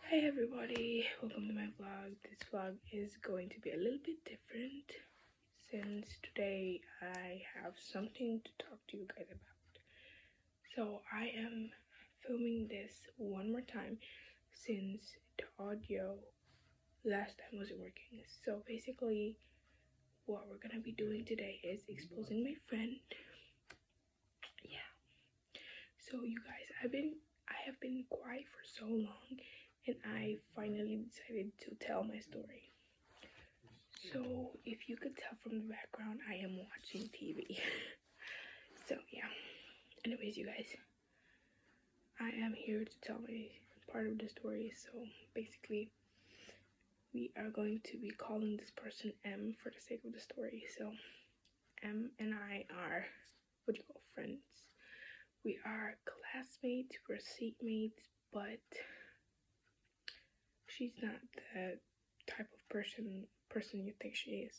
Hi everybody, welcome to my vlog. This vlog is going to be a little bit different since today I have something to talk to you guys about. So I am filming this one more time since the audio last time wasn't working. So basically what we're gonna be doing today is exposing my friend. Yeah. So you guys, I have been quiet for so long and I finally decided to tell my story. So if you could tell from the background, I am watching TV. So yeah, anyways you guys, I am here to tell my part of the story. So basically we are going to be calling this person M for the sake of the story. So M and I are what you call friends. We are classmates, we're seatmates, but she's not the type of person you think she is.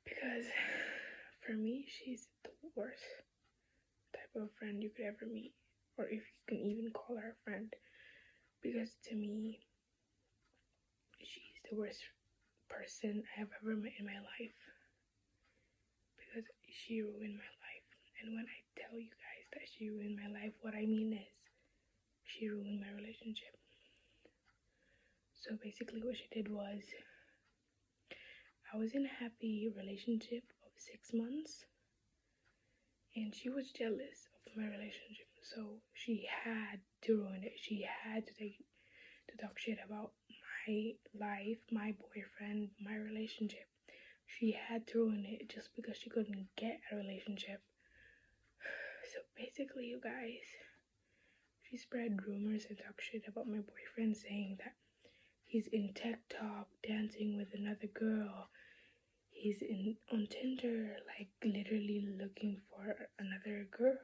Because for me, she's the worst type of friend you could ever meet, or if you can even call her a friend. Because to me, she's the worst person I have ever met in my life. Because she ruined my life. And when I tell you guys that she ruined my life, what I mean is she ruined my relationship. So basically what she did was, I was in a happy relationship of 6 months and she was jealous of my relationship. So she had to ruin it. She had to talk shit about my life, my boyfriend, my relationship. She had to ruin it just because she couldn't get a relationship. So basically, you guys, she spread rumors and talked shit about my boyfriend, saying that he's in TikTok dancing with another girl. He's on Tinder, like literally looking for another girl.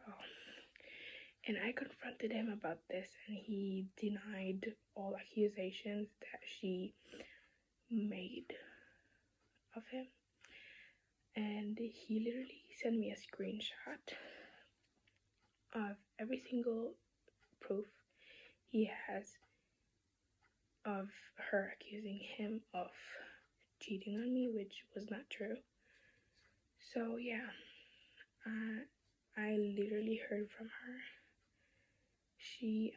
And I confronted him about this and he denied all accusations that she made of him. And he literally sent me a screenshot of every single proof he has of her accusing him of cheating on me, which was not true. So yeah, I literally heard from her. She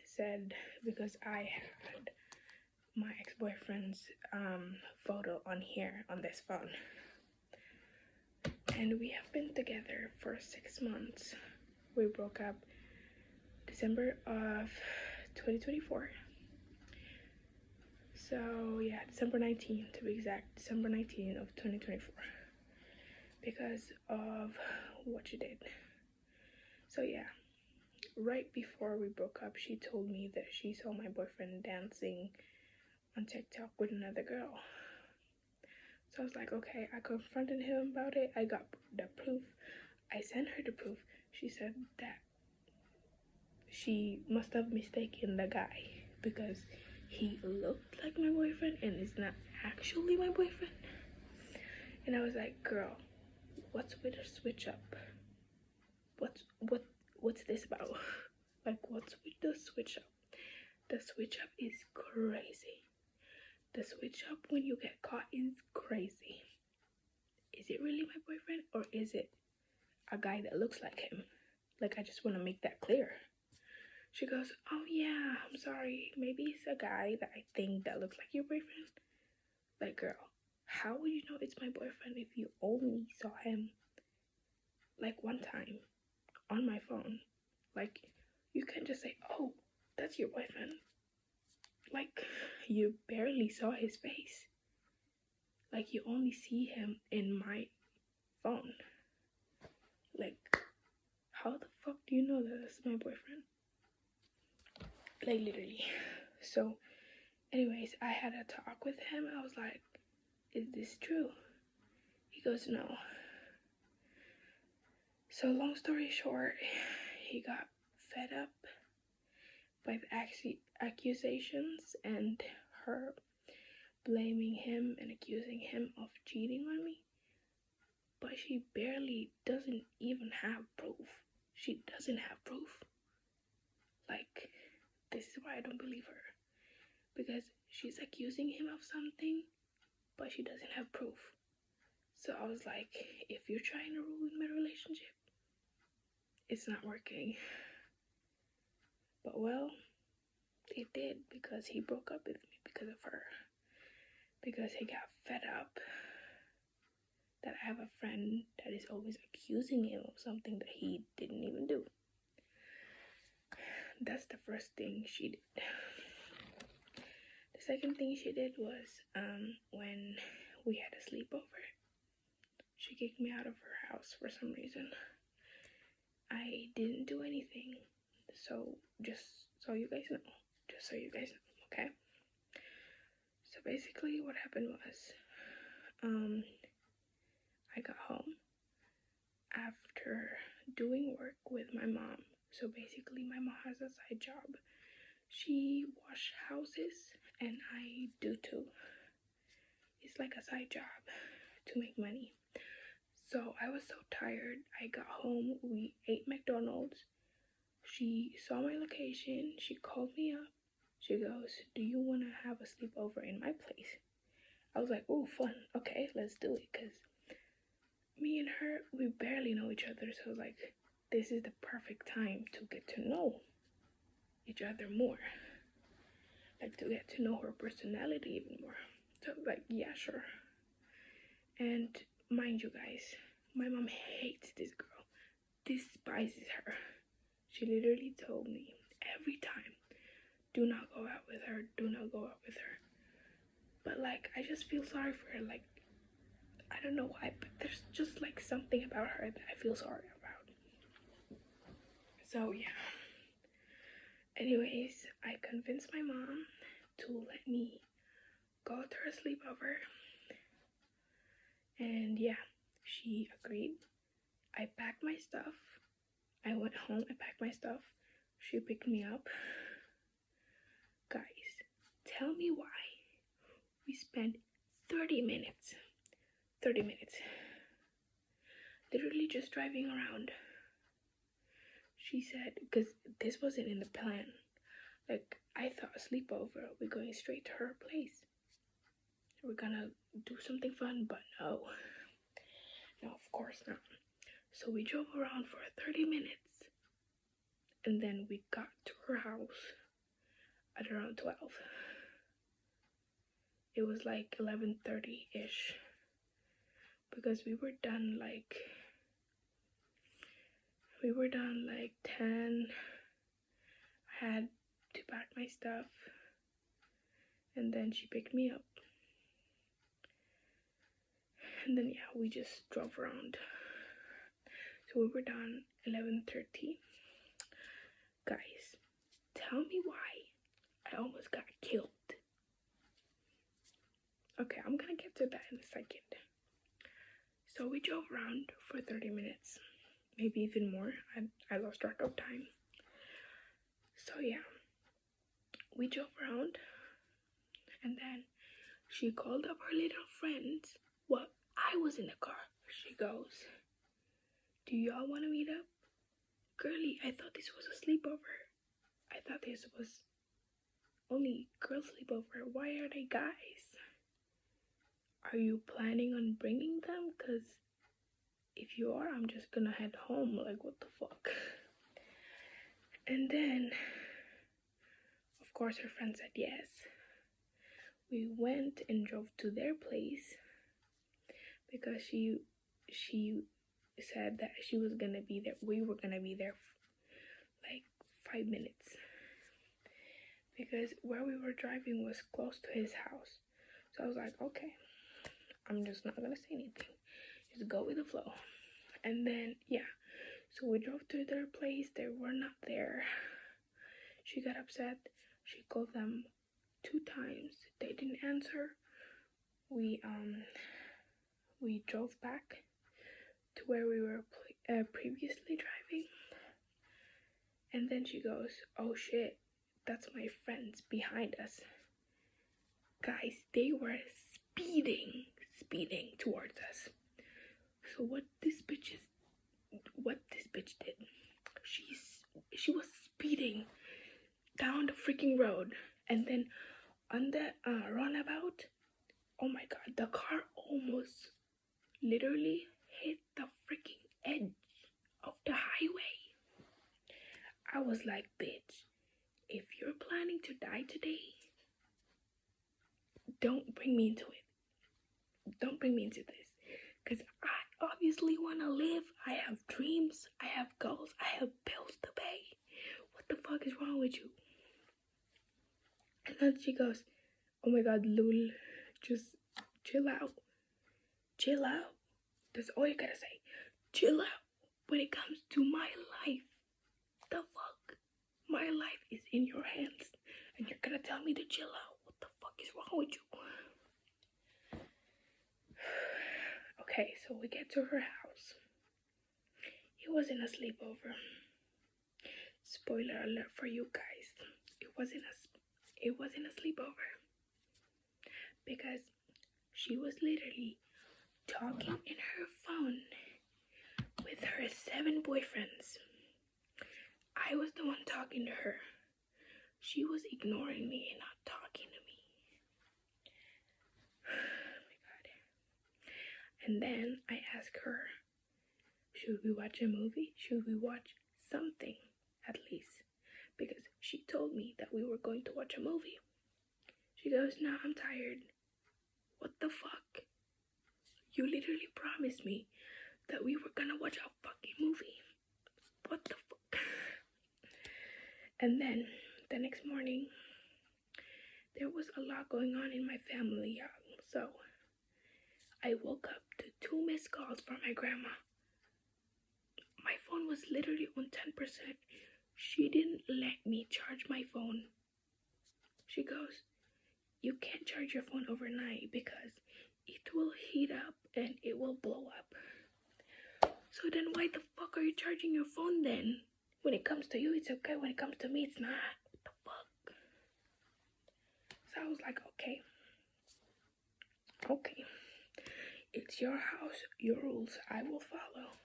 said because I had my ex-boyfriend's photo on here on this phone, and we have been together for 6 months. We broke up December of 2024. So yeah, December 19th to be exact, December 19th of 2024, because of what she did. So yeah, right before we broke up, she told me that she saw my boyfriend dancing on TikTok with another girl. So I was like, okay, I confronted him about it. I got the proof. I sent her the proof. She said that she must have mistaken the guy because he looked like my boyfriend and is not actually my boyfriend. And I was like, girl, what's with the switch up? What's this about? Like, what's with the switch up? The switch up is crazy. The switch up when you get caught is crazy. Is it really my boyfriend or is it a guy that looks like him? Like, I just want to make that clear. She goes, oh yeah, I'm sorry. Maybe it's a guy that I think that looks like your boyfriend. Like, girl, how would you know it's my boyfriend if you only saw him like one time on my phone? Like, you can't just say, oh, that's your boyfriend. Like, you barely saw his face. Like, you only see him in my phone. Like, how the fuck do you know that that's my boyfriend? Like, literally. So anyways, I had a talk with him. I was like, is this true? He goes, no. So long story short, he got fed up by the accusations and her blaming him and accusing him of cheating on me. But she barely doesn't even have proof. She doesn't have proof. Like, this this is why I don't believe her. Because she's accusing him of something, but she doesn't have proof. So I was like, if you're trying to ruin my relationship, it's not working. But well, it did, because he broke up with me because of her. Because he got fed up that I have a friend that is always accusing him of something that he didn't even do. That's the first thing she did. The second thing she did was when we had a sleepover, she kicked me out of her house for some reason. I didn't do anything, so just so you guys know, okay? So basically what happened was, I got home after doing work with my mom. So basically my mom has a side job. She washes houses and I do too. It's like a side job to make money. So I was so tired. I got home, we ate McDonald's. She saw my location, she called me up. She goes, do you want to have a sleepover in my place? I was like, oh, fun. Okay, let's do it. Because me and her, we barely know each other. So like, this is the perfect time to get to know each other more. Like, to get to know her personality even more. So like, yeah, sure. And mind you guys, my mom hates this girl, despises her. She literally told me every time, do not go out with her, do not go out with her. But like, I just feel sorry for her. Like, I don't know why, but there's just like something about her that I feel sorry about. So yeah. Anyways, I convinced my mom to let me go to her sleepover. And yeah, she agreed. I packed my stuff. I went home, I packed my stuff. She picked me up. Guys, tell me why we spent 30 minutes literally just driving around. She said, because this wasn't in the plan. Like, I thought a sleepover, we're going straight to her place. We're gonna do something fun, but no. No, of course not. So we drove around for 30 minutes. And then we got to her house at around 12. It was like 11:30-ish. Because we were done like 10. I had to pack my stuff. And then she picked me up. And then yeah, we just drove around. So we were done 11:30. Guys, tell me why I almost got killed. Okay, I'm gonna get to that in a second. So we drove around for 30 minutes, maybe even more. I lost track of time. So yeah, we drove around, and then she called up her little friends. Well, I was in the car. She goes, do y'all want to meet up? Girlie, I thought this was a sleepover. I thought this was only girl sleepover. Why are they guys? Are you planning on bringing them? Because if you are, I'm just gonna head home. Like, what the fuck? And then, of course, her friend said yes. We went and drove to their place because she said that she was gonna be there. We were gonna be there like 5 minutes because where we were driving was close to his house. So I was like, okay, I'm just not gonna say anything. Just go with the flow. And then, yeah, so we drove to their place. They were not there. She got upset. She called them 2 times. They didn't answer. We drove back to where we were previously driving. And then she goes, oh shit, that's my friends behind us. Guys, they were speeding towards us. So what this bitch did, she was speeding down the freaking road, and then on the runabout, oh my god, the car almost literally hit the freaking edge of the highway. I was like, bitch, if you're planning to die today, don't bring me into it. Don't bring me into this. Because I obviously want to live. I have dreams. I have goals. I have bills to pay. What the fuck is wrong with you? And then she goes, oh my god, Lul, just chill out. Chill out. That's all you gotta say. Chill out. When it comes to my life, the fuck? My life is in your hands. And you're gonna tell me to chill out. What the fuck is wrong with you? Okay, so we get to her house. It wasn't a sleepover. Spoiler alert for you guys. It wasn't a sleepover. Because she was literally talking in her phone with her 7 boyfriends. I was the one talking to her. She was ignoring me and not talking to me. Oh my god. And then I asked her, should we watch a movie? Should we watch something at least? Because she told me that we were going to watch a movie. She goes, nah, I'm tired. What the fuck? You literally promised me that we were gonna watch a fucking movie. What the fuck? And then the next morning, there was a lot going on in my family, y'all. So I woke up to 2 missed calls from my grandma. My phone was literally on 10%. She didn't let me charge my phone. She goes, you can't charge your phone overnight because it will heat up and it will blow up. So then why the fuck are you charging your phone then? When it comes to you, it's okay. When it comes to me, it's not. What the fuck? So I was like, okay. Okay. It's your house, your rules. I will follow.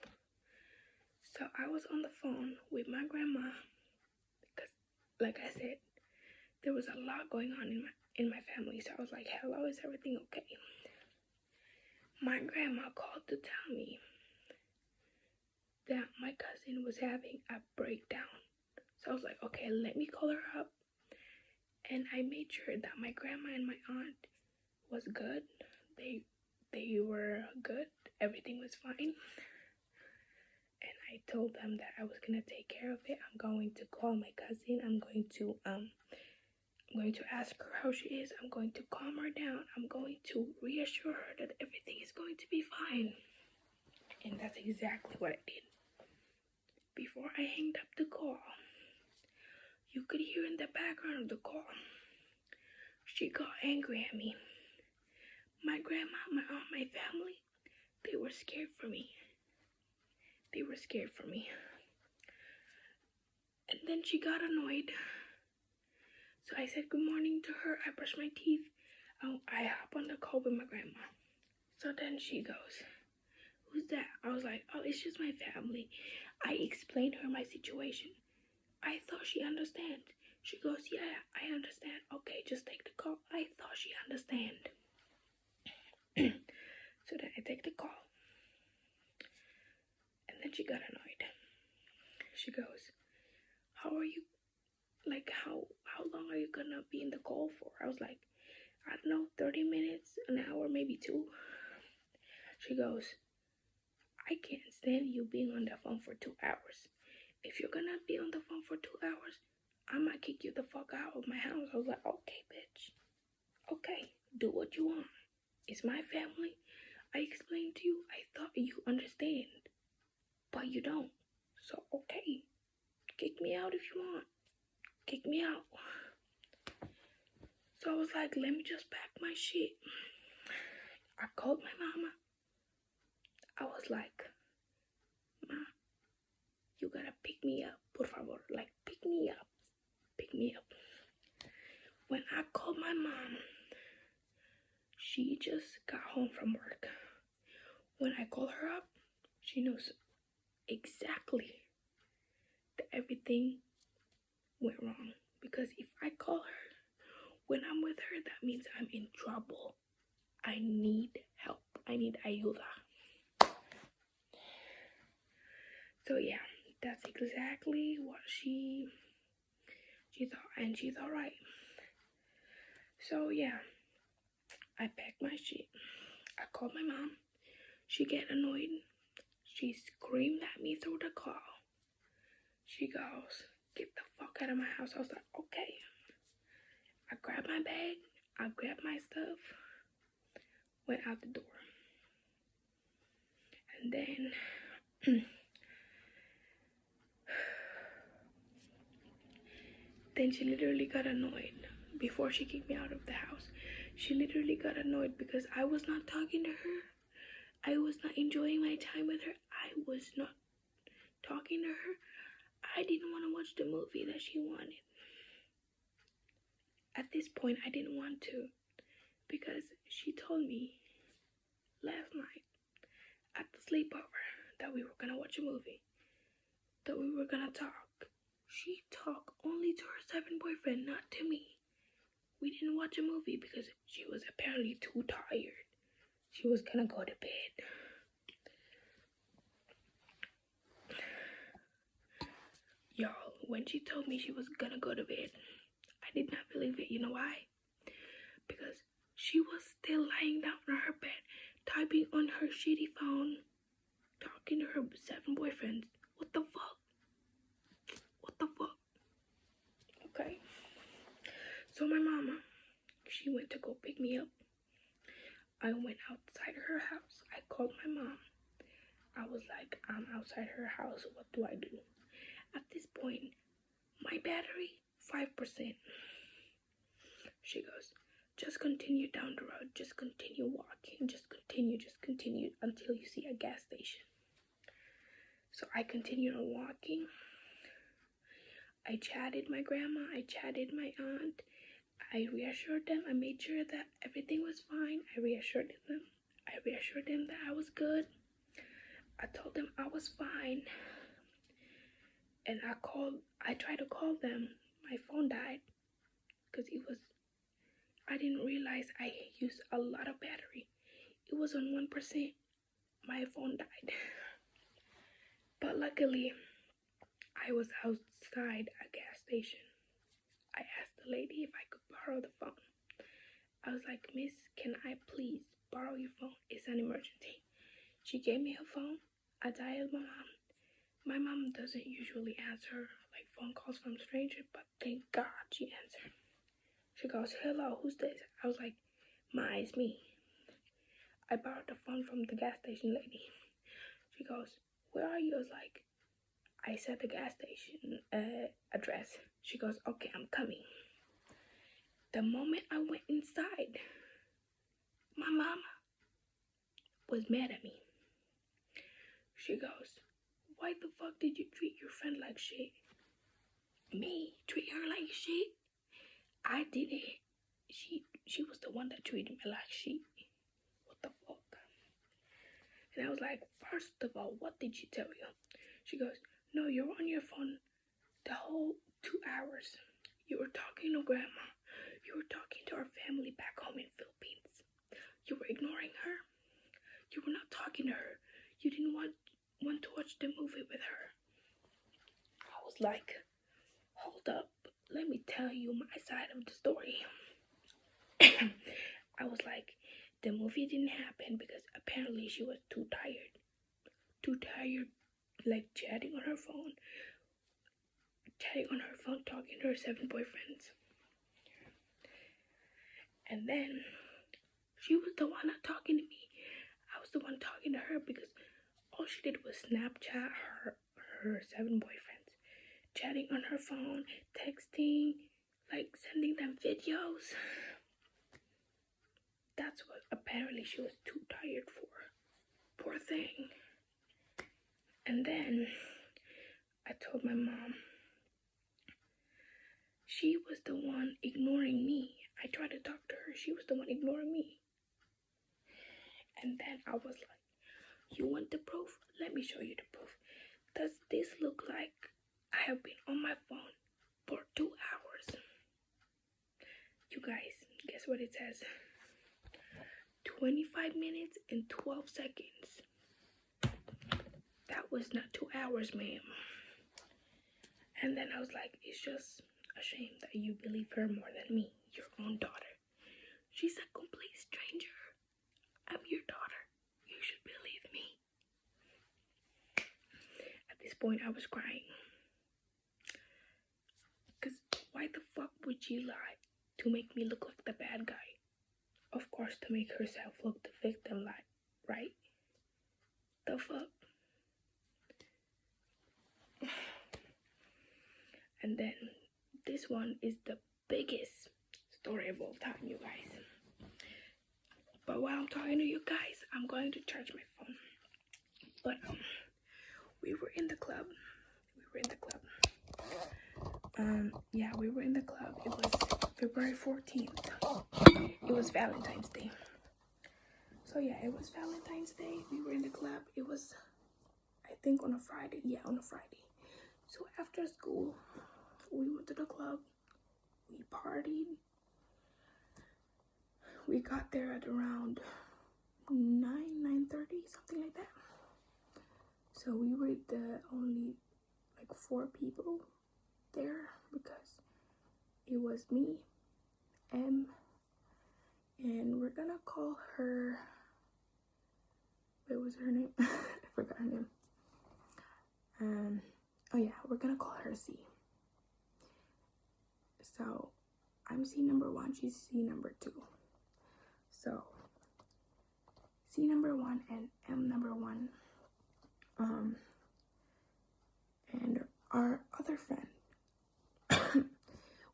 So I was on the phone with my grandma because, like I said, there was a lot going on in my family. So I was like, hello, is everything okay? My grandma called to tell me that my cousin was having a breakdown. So I was like, okay, let me call her up. And I made sure that my grandma and my aunt was good. They were good. Everything was fine. And I told them that I was gonna take care of it. I'm going to call my cousin. I'm going to ask her how she is. I'm going to calm her down. I'm going to reassure her that everything is going to be fine. And that's exactly what I did. Before I hanged up the call, you could hear in the background of the call, she got angry at me. My grandma, my aunt, my family, they were scared for me. They were scared for me. And then she got annoyed. So I said good morning to her. I brushed my teeth. I hop on the call with my grandma. So then she goes, who's that? I was like, oh, it's just my family. I explained her my situation. I thought she understand. She goes, yeah, I understand. Okay, just take the call. I thought she understand. So then I take the call. And then she got annoyed. She goes, how are you? Like, how long are you gonna be in the call for? I was like, I don't know, 30 minutes, an hour, maybe 2. She goes, I can't stand you being on the phone for 2 hours. If you're gonna be on the phone for 2 hours, I might kick you the fuck out of my house. I was like, okay, bitch. Okay, do what you want. It's my family. I explained to you. I thought you understand. But you don't. So, okay. Kick me out if you want. Kick me out. So I was like, let me just pack my shit. I called my mama. I was like, Ma, you gotta pick me up, por favor. Like, pick me up. Pick me up. When I called my mom, she just got home from work. When I call her up, she knows exactly that everything went wrong. Because if I call her when I'm with her, that means I'm in trouble. I need help. I need ayuda. So yeah, that's exactly what she thought, and she's alright. So yeah, I packed my shit. I called my mom. She get annoyed. She screamed at me through the call. She goes, "Get the fuck out of my house." I was like, okay. I grabbed my bag. I grabbed my stuff. Went out the door. And then then she literally got annoyed before she kicked me out of the house. She literally got annoyed because I was not talking to her. I was not enjoying my time with her. I was not talking to her. I didn't want to watch the movie that she wanted. At this point, I didn't want to because she told me last night at the sleepover that we were gonna watch a movie, that we were gonna talk. She talked only to her 7 boyfriend, not to me. We didn't watch a movie because she was apparently too tired. She was gonna go to bed. Y'all, when she told me she was gonna go to bed, I did not believe it. You know why? Because she was still lying down on her bed, typing on her shitty phone, talking to her 7 boyfriends. What the fuck? What the fuck? Okay. So my mama, she went to go pick me up. I went outside her house. I called my mom. I was like, I'm outside her house. What do I do? At this point, my battery, 5%. She goes, just continue down the road. Just continue walking. Just continue until you see a gas station. So I continued on walking. I chatted my grandma. I chatted my aunt. I reassured them. I made sure that everything was fine. I reassured them that I was good. I told them I was fine. And I tried to call them. My phone died because I didn't realize I used a lot of battery. It was on 1%. My phone died. But luckily, I was outside a gas station. I asked the lady if I could borrow the phone. I was like, "Miss, can I please borrow your phone? It's an emergency." She gave me her phone. I dialed my mom. My mom doesn't usually answer like phone calls from strangers, but thank God she answered. She goes, "Hello, who's this?" I was like, "Ma, it's me. I borrowed the phone from the gas station lady." She goes, "Where are you?" I was like, I said the gas station address. She goes, "Okay, I'm coming." The moment I went inside, my mom was mad at me. She goes, "Why the fuck did you treat your friend like shit?" Me? Treat her like shit? I didn't. She was the one that treated me like shit. What the fuck? And I was like, "First of all, what did she tell you?" She goes, "No, you're on your phone the whole 2 hours. You were talking to grandma. You were talking to our family back home in Philippines. You were ignoring her. You were not talking to her. You didn't want to watch the movie with her." I was like, hold up. Let me tell you my side of the story. I was like, the movie didn't happen because apparently she was too tired. Too tired, like chatting on her phone, talking to her 7 boyfriends. And then she was the one not talking to me. I was the one talking to her because all she did was Snapchat her 7 boyfriends, chatting on her phone, texting, like sending them videos. That's what apparently she was too tired for. Poor thing. And then I told my mom. She was the one ignoring me. I tried to talk to her. She was the one ignoring me. And then I was like, "You want the proof? Let me show you the proof. Does this look like I have been on my phone for 2 hours?" you guys, guess what it says? 25 minutes and 12 seconds. That was not 2 hours, ma'am. And then I was like, it's just a shame that you believe her more than me, your own daughter. She's a complete stranger. I'm your daughter. You should believe me. At this point, I was crying. Because why the fuck would she lie to make me look like the bad guy? Of course, to make herself look the victim, like, right? The fuck? And then this one is the biggest story of all time, you guys. But while I'm talking to you guys, I'm going to charge my phone. But we were in the club. Yeah, we were in the club. It was February 14th. It was Valentine's Day. So yeah, it was Valentine's Day. We were in the club. It was, I think, on a Friday. Yeah, on a Friday. So after school, we went to the club. We partied. We got there at around 9:30, something like that. So we were the only like 4 people there because it was me, and we're gonna call her, what was her name? I forgot her name. Oh yeah, we're gonna call her C. So I'm C number 1, she's C number 2. So C number 1 and M number 1, and our other friend,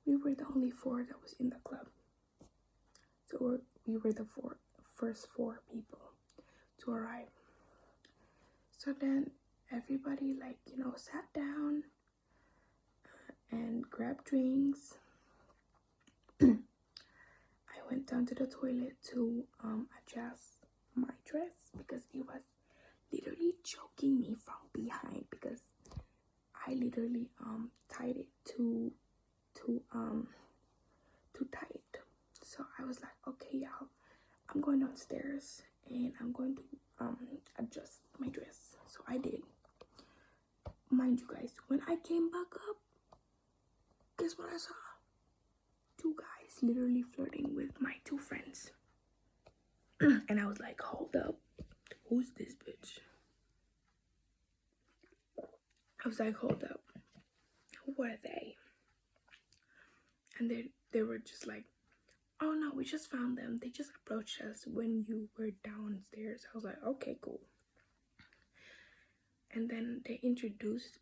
we were the only 4 that was in the club. So we were the first 4 people to arrive. So then everybody, like, you know, sat down and grabbed drinks. I went down to the toilet to adjust my dress because it was literally choking me from behind because I literally tied it too tight. So I was like, okay, y'all, I'm going downstairs and I'm going to adjust my dress. So I did. Mind you guys, when I came back up, guess what I saw? 2 guys literally flirting with my 2 friends. And I was like, hold up, who's this bitch? I was like, hold up, who are they? And they were just like, oh no, we just found them. They just approached us when you were downstairs. I was like, okay, cool. And then they introduced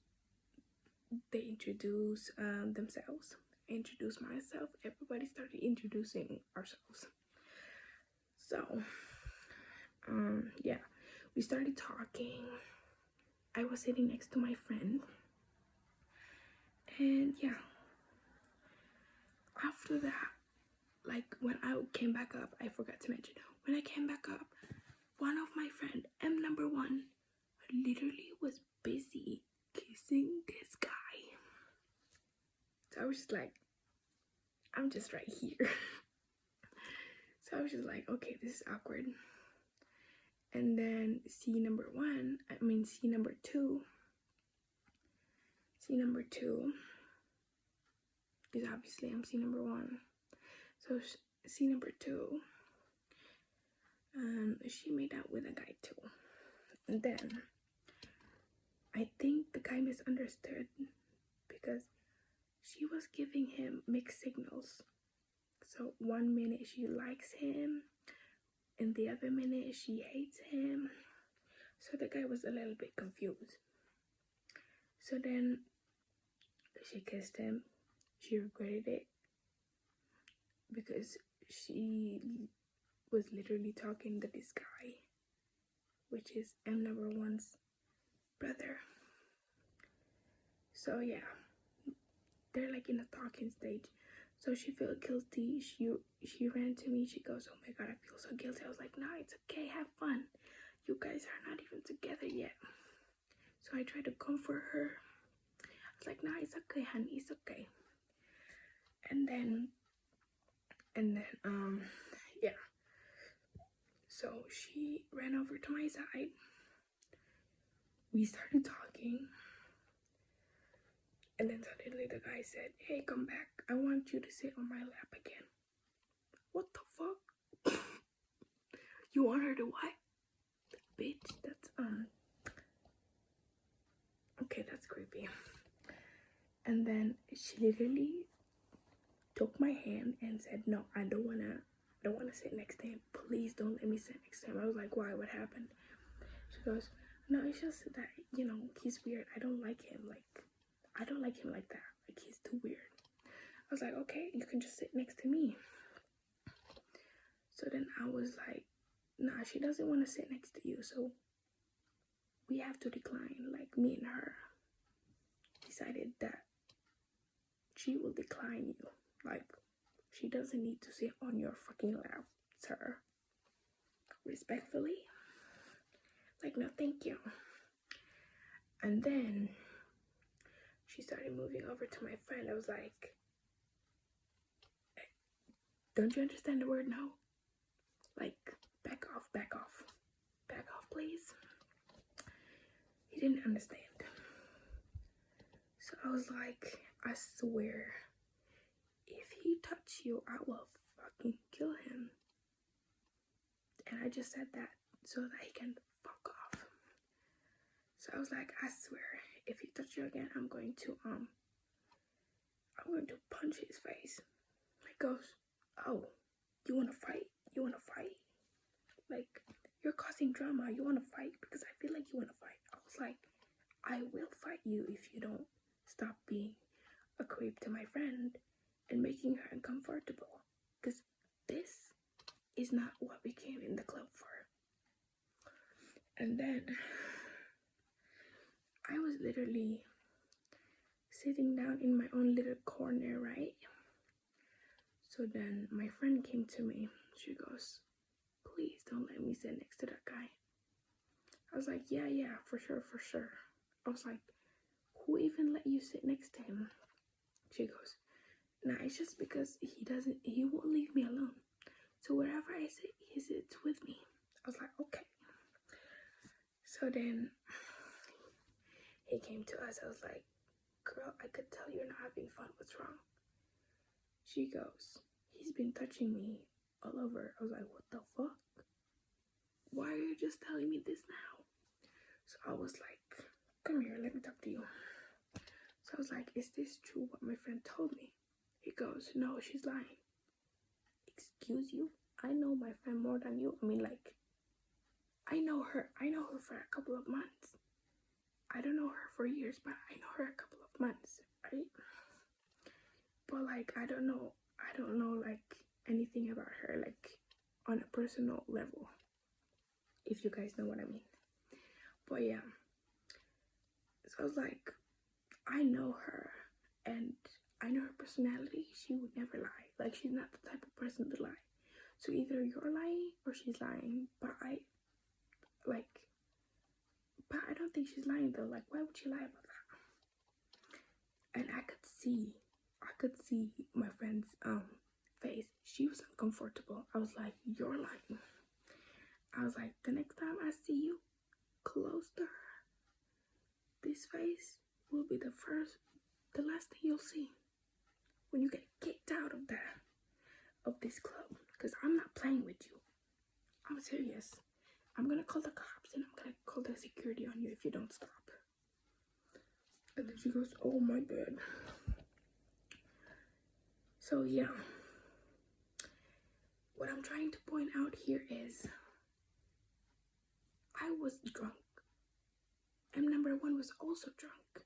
themselves. I introduced myself. Everybody started introducing ourselves. So yeah, we started talking. I was sitting next to my friend, and yeah, after that, like, when I came back up, I forgot to mention, when I came back up, one of my friend, M number 1, literally was busy kissing this guy. So I was just like, I'm just right here. So I was just like, okay, this is awkward. And then C number 2 is obviously I'm C number 1. So C number 2, she made out with a guy too. And then I think the guy misunderstood because she was giving him mixed signals. So 1 minute she likes him, and the other minute she hates him. So the guy was a little bit confused. So then she kissed him. She regretted it because she was literally talking to this guy, which is M number 1's brother. So yeah, they're like in a talking stage. So she felt guilty. She ran to me. She goes, oh my god, I feel so guilty. I was like, nah, it's okay, have fun. You guys are not even together yet. So I tried to comfort her. I was like, nah, it's okay, honey, it's okay. And then And then, yeah. So she ran over to my side. We started talking. And then suddenly the guy said, "Hey, come back. I want you to sit on my lap again." What the fuck? You want her to what? Bitch, that's, okay, that's creepy. And then she literally took my hand and said, "No, I don't wanna sit next to him. Please don't let me sit next to him." I was like, "Why? What happened?" She goes, "No, it's just that, he's weird. I don't like him. I don't like him like that. Like, he's too weird." I was like, "Okay, you can just sit next to me." So then I was like, "Nah, she doesn't want to sit next to you, so we have to decline." Like, me and her decided that she will decline you. Like, she doesn't need to sit on your fucking lap, sir. Respectfully. Like, no, thank you. And then she started moving over to my friend. I was like, "Don't you understand the word no? Like, back off, back off. Back off, please." He didn't understand. So I was like, "I swear, if he touch you, I will fucking kill him." And I just said that so that he can fuck off. So I was like, "I swear, if he touch you again, I'm going to punch his face." He goes, "Oh, you wanna fight? You wanna fight? Like, you're causing drama. You wanna fight? Because I feel like you wanna fight." I was like, "I will fight you if you don't stop being a creep to my friend and making her uncomfortable. Because this is not what we came in the club for." And then I was literally sitting down in my own little corner, right? So then my friend came to me. She goes, "Please don't let me sit next to that guy." I was like, yeah, for sure, for sure. I was like, "Who even let you sit next to him?" She goes, "Nah, it's just because he won't leave me alone. So wherever I sit, he sits with me." I was like, "Okay." So then he came to us. I was like, "Girl, I could tell you're not having fun. What's wrong?" She goes, "He's been touching me all over." I was like, "What the fuck? Why are you just telling me this now?" So I was like, "Come here, let me talk to you." So I was like, "Is this true what my friend told me?" He goes, "No, she's lying." Excuse you? I know my friend more than you. I mean, like, I know her for a couple of months. I don't know her for years, but I know her a couple of months, right? But like, I don't know like anything about her, like, on a personal level, if you guys know what I mean. But yeah, so I was like, I know her, and I know her personality. She would never lie. Like, she's not the type of person to lie. So either you're lying or she's lying. But I don't think she's lying though. Like, why would she lie about that? And I could see my friend's face. She was uncomfortable. I was like, "You're lying." I was like, "The next time I see you close to her, this face will be the last thing you'll see when you get kicked out of this club. Because I'm not playing with you. I'm serious. I'm gonna call the cops and I'm gonna call the security on you if you don't stop." And then she goes, "Oh, my bad." So yeah, what I'm trying to point out here is I was drunk. M1 was also drunk.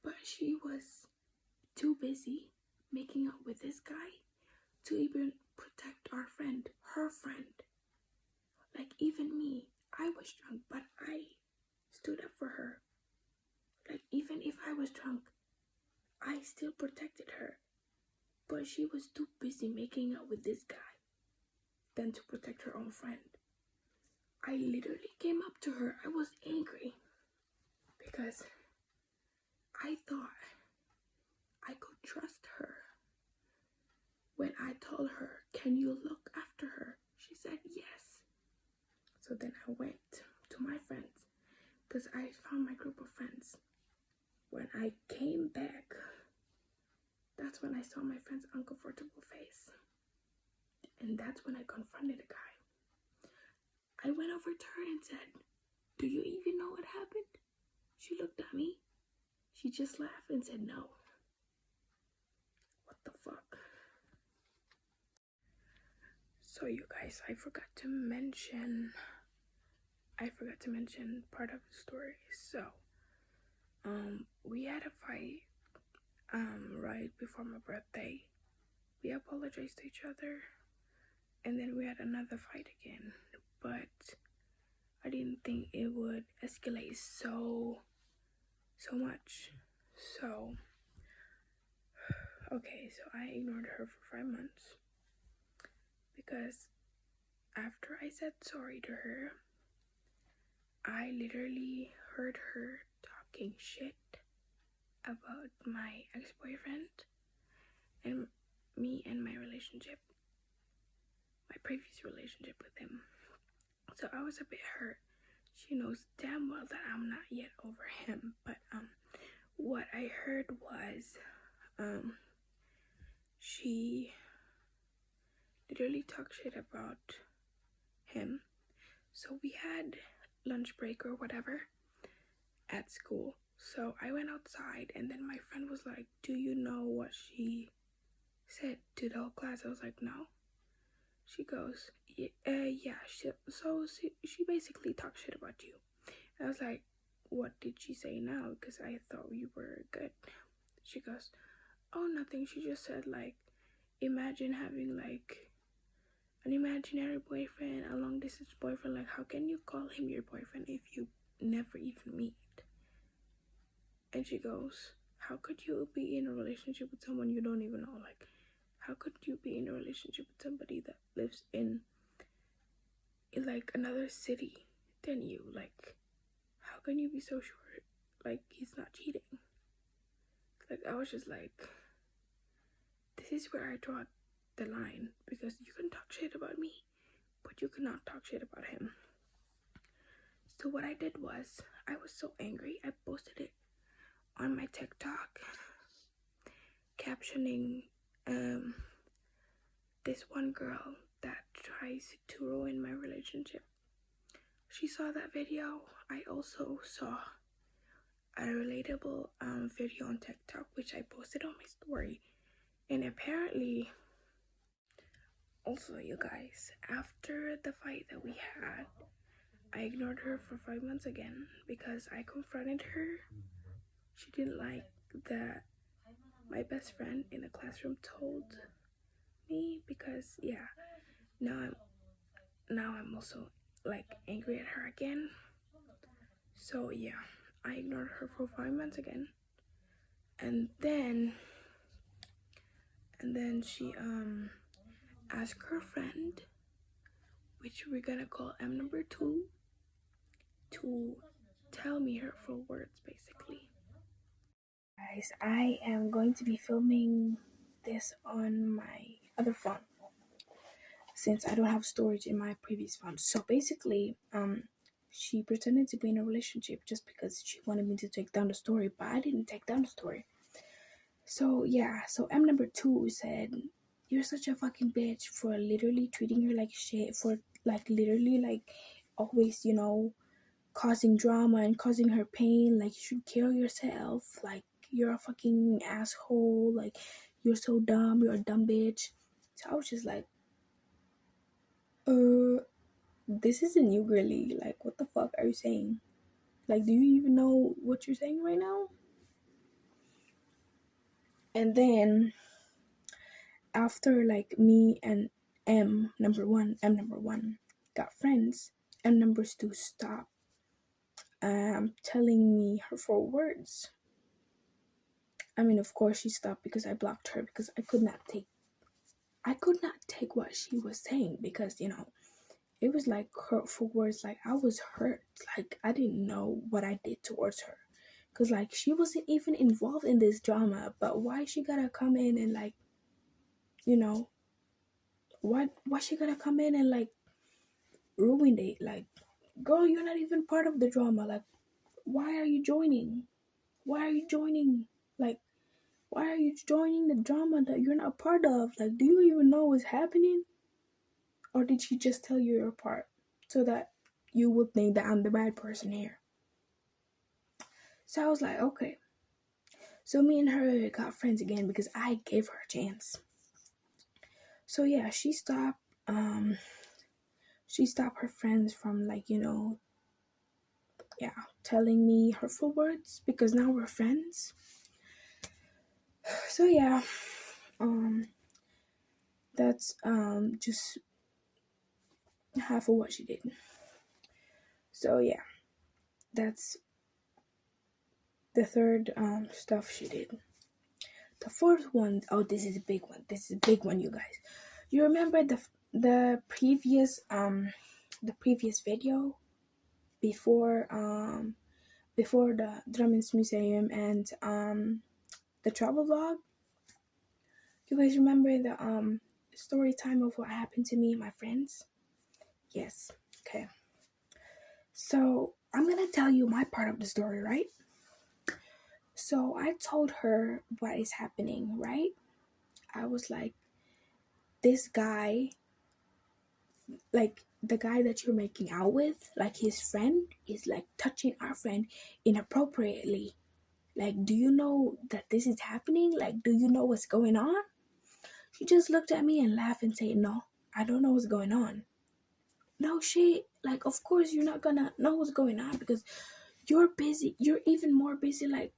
But she was too busy making out with this guy to even protect our friend, her friend. Like, even me, I was drunk, but I stood up for her. Like, even if I was drunk, I still protected her. But she was too busy making out with this guy than to protect her own friend. I literally came up to her. I was angry because I thought I could trust her. when I told her, "Can you look after her?" She said yes. So then I went to my friends because I found my group of friends. When I came back, that's when I saw my friend's uncomfortable face. And that's when I confronted the guy. I went over to her and said, "Do you even know what happened?" She looked at me. She just laughed and said, "No." What the fuck? So you guys, I forgot to mention part of the story. So, we had a fight, right before my birthday. We apologized to each other, and then we had another fight again. But I didn't think it would escalate so much. So, okay, so I ignored her for 5 months because after I said sorry to her, I literally heard her talking shit about my ex-boyfriend and me and my relationship, my previous relationship with him. So I was a bit hurt. She knows damn well that I'm not yet over him, but what I heard was she literally talked shit about him. So we had lunch break or whatever at school. So I went outside, and then my friend was like, "Do you know what she said to the whole class?" I was like, "No." She goes, "Yeah, she basically talked shit about you." I was like, "What did she say now? Because I thought we were good." She goes, "Oh, nothing. She just said, like, imagine having, like, an imaginary boyfriend, a long distance boyfriend. Like, how can you call him your boyfriend if you never even meet?" And she goes, "How could you be in a relationship with someone you don't even know? Like, how could you be in a relationship with somebody that lives in like another city than you? Like, how can you be so sure like he's not cheating?" Like, I was just like, this is where I draw the line, because you can talk shit about me, but you cannot talk shit about him. So what I did was, I was so angry, I posted it on my TikTok, captioning this one girl that tries to ruin my relationship. She saw that video. I also saw a relatable video on TikTok, which I posted on my story. And apparently, also, you guys, after the fight that we had, I ignored her for 5 months again because I confronted her. She didn't like that my best friend in the classroom told me, because yeah, now I'm also like angry at her again. So yeah, I ignored her for 5 months again. And then she asked her friend, which we're gonna call M number 2, to tell me hurtful words, basically. Guys, I am going to be filming this on my other phone since I don't have storage in my previous phone. So basically, she pretended to be in a relationship just because she wanted me to take down the story, but I didn't take down the story. So yeah, so M number 2 said, "You're such a fucking bitch for literally treating her like shit, for like literally like always, causing drama and causing her pain. Like, you should kill yourself. Like, you're a fucking asshole. Like, you're so dumb. You're a dumb bitch." So I was just like, this isn't you, girly. Like, what the fuck are you saying? Like, do you even know what you're saying right now? And then after like me and M number one got friends, M number 2 stopped telling me hurtful words. I mean, of course she stopped because I blocked her, because I could not take what she was saying, because it was like hurtful words. Like, I was hurt. Like, I didn't know what I did towards her, because like she wasn't even involved in this drama, but why she gotta come in and like you know, why she gotta come in and like ruin it? Like, girl, you're not even part of the drama. Like, why are you joining? Why are you joining? Like, why are you joining the drama that you're not part of? Like, do you even know what's happening? Or did she just tell you your part so that you would think that I'm the bad person here? So I was like, okay. So me and her got friends again because I gave her a chance. So yeah, she stopped her friends from like, telling me hurtful words because now we're friends. So yeah, that's just half of what she did. So yeah, that's the third stuff she did. The fourth one, oh, this is a big one. This is a big one, you guys. You remember the previous video before the Drummond's Museum and the travel vlog? You guys remember the story time of what happened to me and my friends? Yes. Okay. So I'm gonna tell you my part of the story, right? So I told her what is happening, right? I was like, this guy, like the guy that you're making out with, like his friend, is like touching our friend inappropriately. Like, do you know that this is happening? Like, do you know what's going on? She just looked at me and laughed and said, no, I don't know what's going on. No shit. Like, of course you're not gonna know what's going on because you're busy. You're even more busy, like,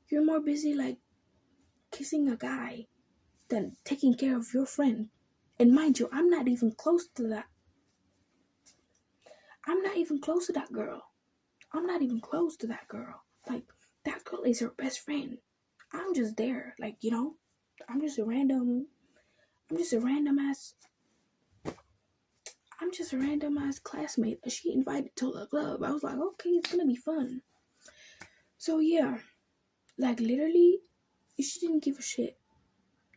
you're more busy, like, kissing a guy than taking care of your friend. And mind you, I'm not even close to that. I'm not even close to that girl. I'm not even close to that girl. Like, that girl is her best friend. I'm just there. Like, I'm just a random ass classmate that she invited to the club. I was like, okay, it's gonna be fun. So yeah, like literally, she didn't give a shit.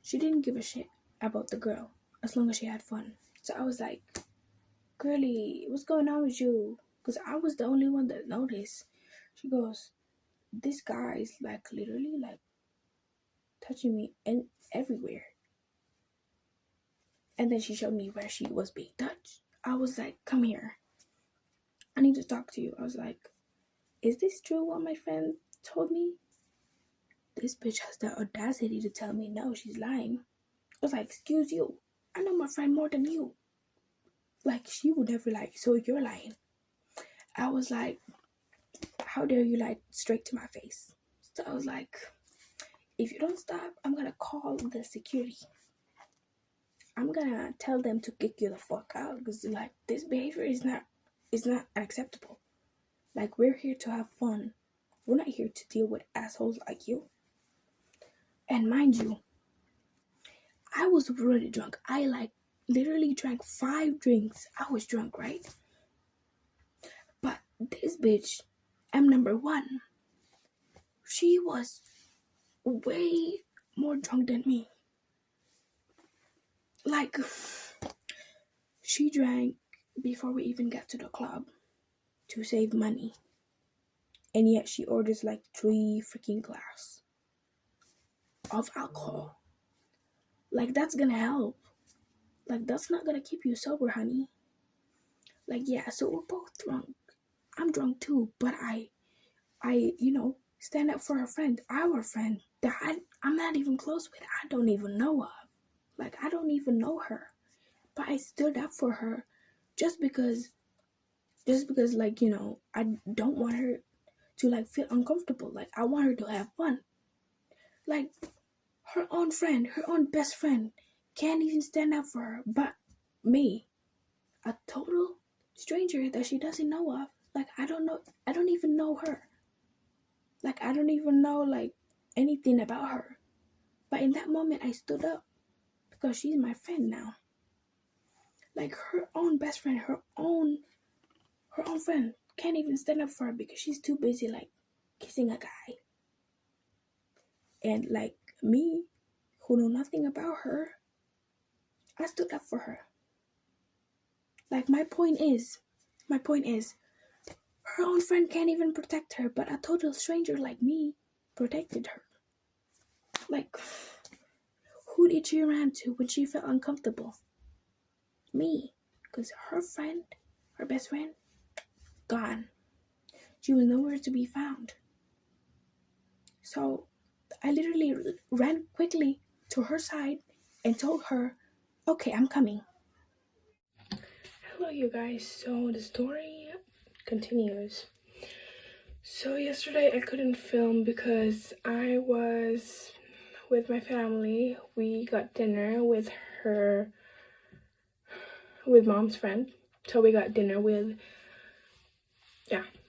She didn't give a shit about the girl as long as she had fun. So I was like, girlie, what's going on with you? Because I was the only one that noticed. She goes, this guy is like literally like touching me and everywhere. And then she showed me where she was being touched. I was like, come here. I need to talk to you. I was like, is this true what my friend told me? This bitch has the audacity to tell me no, she's lying. I was like, excuse you. I know my friend more than you. Like, she would never lie. So you're lying. I was like, how dare you lie straight to my face? So I was like, if you don't stop, I'm gonna call the security. I'm gonna tell them to kick you the fuck out because like this behavior is not acceptable. Like, we're here to have fun. We're not here to deal with assholes like you. And mind you, I was really drunk. I like literally drank 5 drinks. I was drunk, right? But this bitch, M number 1, she was way more drunk than me. Like, she drank before we even got to the club to save money. And yet she orders like 3 freaking glass of alcohol. Like, that's gonna help. Like, that's not gonna keep you sober, honey. Like, yeah, so we're both drunk. I'm drunk too, but I stand up for her friend, our friend, that I'm not even close with. I don't even know of. Like, I don't even know her. But I stood up for her just because, like, I don't want her to, like, feel uncomfortable. Like, I want her to have fun. Like, her own friend, her own best friend, can't even stand up for her. But me, a total stranger that she doesn't know of. Like, I don't even know her. Like, I don't even know, like, anything about her. But in that moment, I stood up because she's my friend now. Like, her own best friend, her own friend can't even stand up for her because she's too busy, like, kissing a guy. And, like, me, who know nothing about her, I stood up for her. Like, my point is, her own friend can't even protect her, but a total stranger like me protected her. Like, who did she run to when she felt uncomfortable? Me. Because her best friend, gone. She was nowhere to be found. So I literally ran quickly to her side and told her, okay, I'm coming. Hello, you guys. So the story continues. So yesterday I couldn't film because I was with my family. We got dinner with mom's friend. So we got dinner with,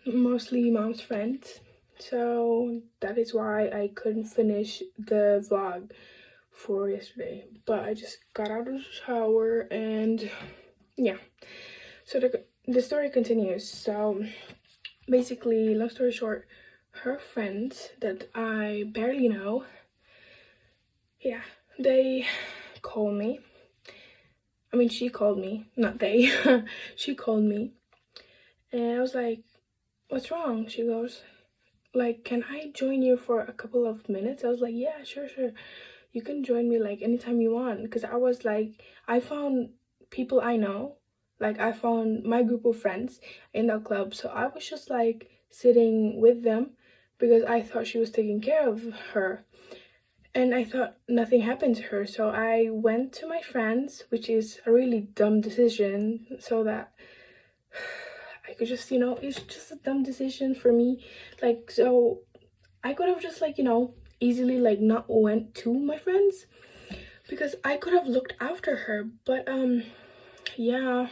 mostly mom's friends. So that is why I couldn't finish the vlog for yesterday. But I just got out of the shower and yeah. So the story continues. So basically, long story short, her friends that I barely know, they called me. I mean, she called me, not they. She called me. And I was like, what's wrong? She goes, like, can I join you for a couple of minutes? I was like, yeah, sure. You can join me like anytime you want. Because I was like, I found people I know. Like, I found my group of friends in that club. So I was just like sitting with them because I thought she was taking care of her. And I thought nothing happened to her. So I went to my friends, which is a really dumb decision, so that I could just, it's just a dumb decision for me. Like, so I could have just like, easily like not went to my friends because I could have looked after her. But yeah,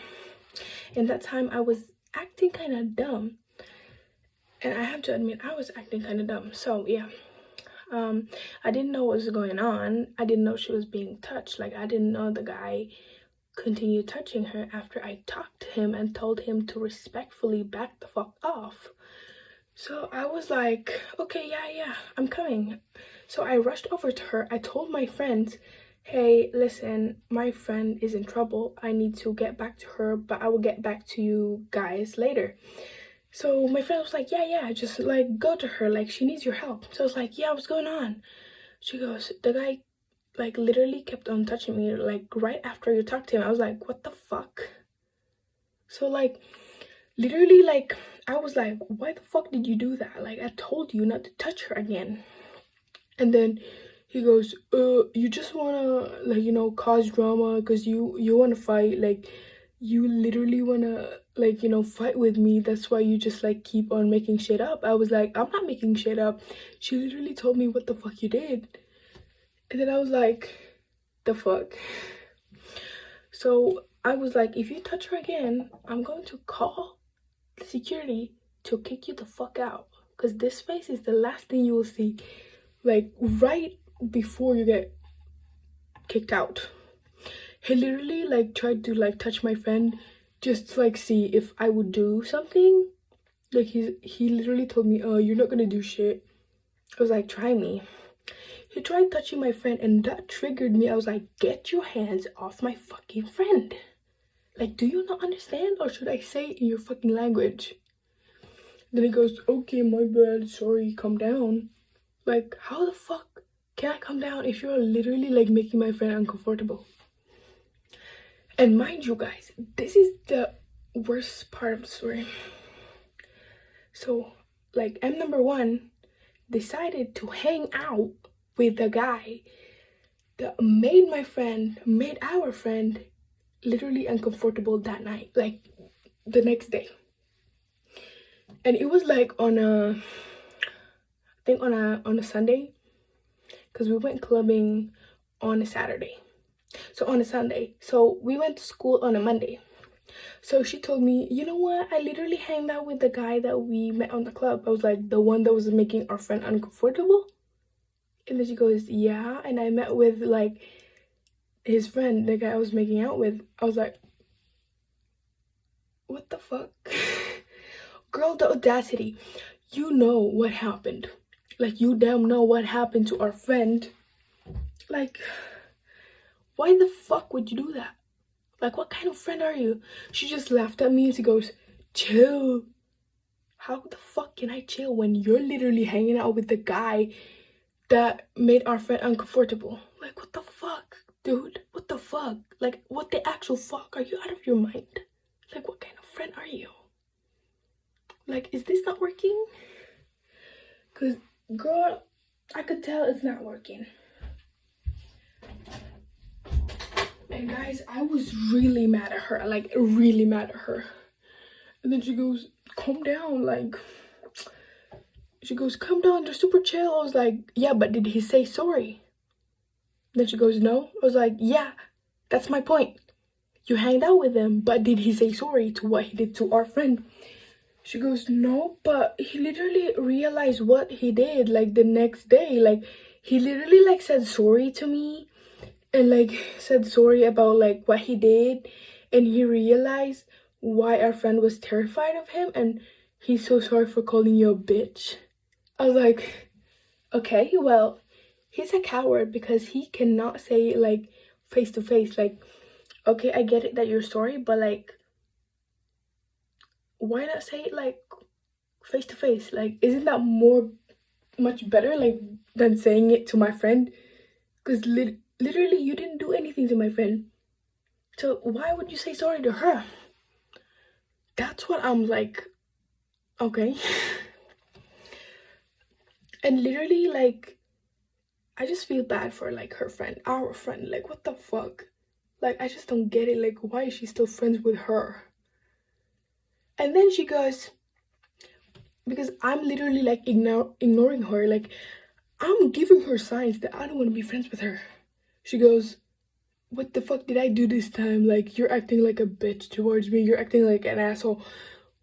in that time I was acting kind of dumb. And I have to admit, I was acting kind of dumb. So yeah, I didn't know what was going on. I didn't know she was being touched. Like, I didn't know the guy continued touching her after I talked to him and told him to respectfully back the fuck off. So I was like, okay, yeah, I'm coming. So I rushed over to her. I told my friends, hey, listen, my friend is in trouble. I need to get back to her, but I will get back to you guys later. So my friend was like, yeah, just like go to her, like she needs your help. So I was like, yeah, what's going on? She goes, the guy like literally kept on touching me like right after you talked to him. I was like, what the fuck? So like literally, like I was like, why the fuck did you do that? Like, I told you not to touch her again. And then he goes, you just wanna like, cause drama because you wanna fight. Like, you literally wanna like, fight with me. That's why you just like keep on making shit up. I was like, I'm not making shit up. She literally told me what the fuck you did. And then I was like, the fuck? So I was like, if you touch her again, I'm going to call the security to kick you the fuck out. Because this face is the last thing you will see. Like, right before you get kicked out. He literally like tried to like touch my friend just to like see if I would do something. Like, he literally told me, oh, you're not gonna do shit. I was like, try me. He tried touching my friend and that triggered me. I was like, get your hands off my fucking friend. Like, do you not understand, or should I say it in your fucking language? Then he goes, okay, my bad, sorry, calm down. Like, how the fuck can I calm down if you're literally like making my friend uncomfortable? And mind you guys, this is the worst part of the story. So like, M number one decided to hang out with the guy that made our friend literally uncomfortable that night, like the next day. And it was like on a Sunday, because we went clubbing on a Saturday. So on a Sunday. So we went to school on a Monday. So she told me, you know what? I literally hanged out with the guy that we met on the club. I was like, the one that was making our friend uncomfortable? And then she goes, yeah. And I met with like his friend, the guy I was making out with. I was like, what the fuck? Girl, the audacity. You know what happened. Like, you damn know what happened to our friend. Like, Why the fuck would you do that? Like, what kind of friend are you? She just laughed at me and she goes, chill. How the fuck can I chill when you're literally hanging out with the guy that made our friend uncomfortable? Like, what the fuck, dude? What the fuck? Like, what the actual fuck? Are you out of your mind? Like, what kind of friend are you? Like, is this not working? Because, girl, I could tell it's not working. And guys, I was really mad at her. Like, really mad at her. And then she goes, calm down. Like, she goes, calm down. They're super chill. I was like, yeah, but did he say sorry? Then she goes, no. I was like, yeah, that's my point. You hanged out with him, but did he say sorry to what he did to our friend? She goes, no, but he literally realized what he did, like, the next day. Like, he literally, like, said sorry to me and, like, said sorry about, like, what he did. And he realized why our friend was terrified of him, and he's so sorry for calling you a bitch. I was like, okay, well, he's a coward because he cannot say it, like, face to face. Like, okay, I get it that you're sorry, but, like, why not say it, like, face to face? Like, isn't that much better, like, than saying it to my friend? Because literally you didn't do anything to my friend, so why would you say sorry to her? That's what I'm like, okay. And literally, like, I just feel bad for, like, her friend, our friend. Like, what the fuck? Like, I just don't get it. Like, why is she still friends with her? And then she goes, because I'm literally, like, ignoring her. Like, I'm giving her signs that I don't want to be friends with her. She goes, what the fuck did I do this time? Like, you're acting like a bitch towards me. You're acting like an asshole.